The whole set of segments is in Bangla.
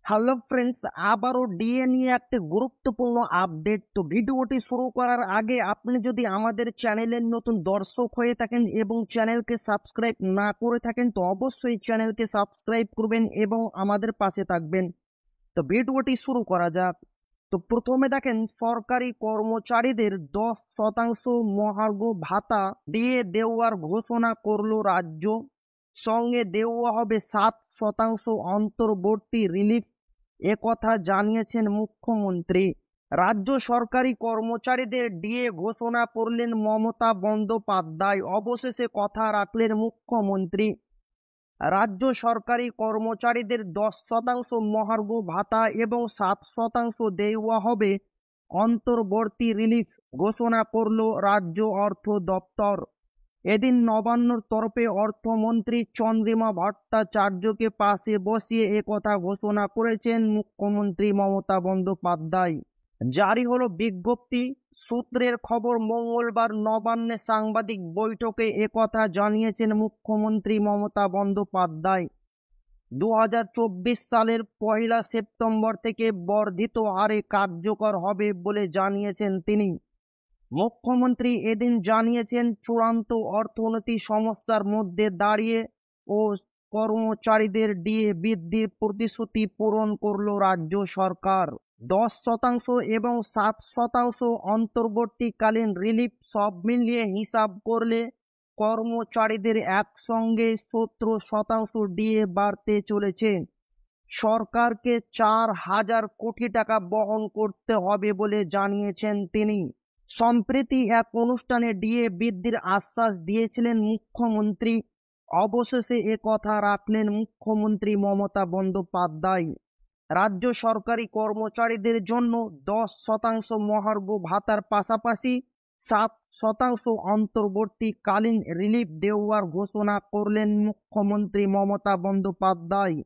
হ্যালো ফ্রেন্ডস, আবারও ডিএ নিয়ে একটি গুরুত্বপূর্ণ আপডেট। তো ভিডিওটি শুরু করার আগে আপনি যদি আমাদের চ্যানেলের নতুন দর্শক হয়ে থাকেন এবং চ্যানেলকে সাবস্ক্রাইব না করে থাকেন তো অবশ্যই চ্যানেলকে সাবস্ক্রাইব করবেন এবং আমাদের পাশে থাকবেন। তো ভিডিওটি শুরু করা যাক। তো প্রথমে দেখেন, সরকারি কর্মচারীদের 10% মহার্ঘ ভাতা দিয়ে দেওয়ার ঘোষণা করলো রাজ্য। সঙ্গে দেওয়া হবে 7% অন্তর্বর্তী রিলিফ, একথা জানিয়েছেন মুখ্যমন্ত্রী। রাজ্য সরকারি কর্মচারীদের ডিএ ঘোষণা করলেন মমতা বন্দ্যোপাধ্যায়। অবশেষে কথা রাখলেন মুখ্যমন্ত্রী। রাজ্য সরকারি কর্মচারীদের 10% মহার্ঘ ভাতা এবং 7% দেওয়া হবে অন্তর্বর্তী রিলিফ, ঘোষণা করল রাজ্য অর্থ দপ্তর। এদিন নবান্নর তরফে অর্থমন্ত্রী চন্দ্রিমা ভট্টাচার্যকে পাশে বসিয়ে একথা ঘোষণা করেছেন মুখ্যমন্ত্রী মমতা বন্দ্যোপাধ্যায়। জারি হলো বিজ্ঞপ্তি। সূত্রের খবর, মঙ্গলবার নবান্নে সাংবাদিক বৈঠকে একথা জানিয়েছেন মুখ্যমন্ত্রী মমতা বন্দ্যোপাধ্যায়। 2024 সালের 1 সেপ্টেম্বর থেকে বর্ধিত হারে কার্যকর হবে বলে জানিয়েছেন তিনি। মুখ্যমন্ত্রী এদিন জানিয়েছেন, চূড়ান্ত অর্থনৈতিক সমস্যার মধ্যে দাঁড়িয়ে ও কর্মচারীদের ডিএ বৃদ্ধির প্রতিশ্রুতি পূরণ করল রাজ্য সরকার। 10% এবং 7% অন্তর্বর্তীকালীন রিলিফ সব মিলিয়ে হিসাব করলে কর্মচারীদের একসঙ্গে 17% ডিএ বাড়তে চলেছে। সরকারকে 4,000 কোটি টাকা বহন করতে হবে বলে জানিয়েছেন তিনি। সম্প্রতি এক অনুষ্ঠানে ডিএ বৃদ্ধির আশ্বাস দিয়েছিলেন মুখ্যমন্ত্রী। অবশেষে একথা রাখলেন মুখ্যমন্ত্রী মমতা বন্দ্যোপাধ্যায়। রাজ্য সরকারি কর্মচারীদের জন্য 10% মহার্ঘ ভাতার পাশাপাশি 7% অন্তর্বর্তীকালীন রিলিফ দেওয়ার ঘোষণা করলেন মুখ্যমন্ত্রী মমতা বন্দ্যোপাধ্যায়।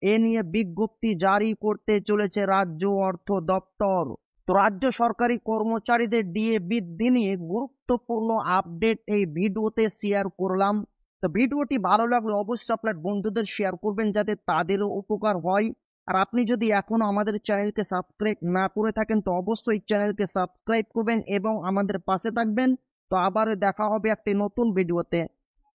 এ নিয়ে বিজ্ঞপ্তি জারি করতে চলেছে রাজ্য অর্থ দপ্তর। তো রাজ্য সরকারি কর্মচারীদের ডিএ বৃদ্ধি নিয়ে গুরুত্বপূর্ণ আপডেট এই ভিডিওতে শেয়ার করলাম। তো ভিডিওটি ভালো লাগলে অবশ্যই আপনার বন্ধুদের শেয়ার করবেন যাতে তাদেরও উপকার হয়। আর আপনি যদি এখনো আমাদের চ্যানেলকে সাবস্ক্রাইব না করে থাকেন তো অবশ্যই চ্যানেলকে সাবস্ক্রাইব করবেন এবং আমাদের পাশে থাকবেন। তো আবার দেখা হবে একটি নতুন ভিডিওতে।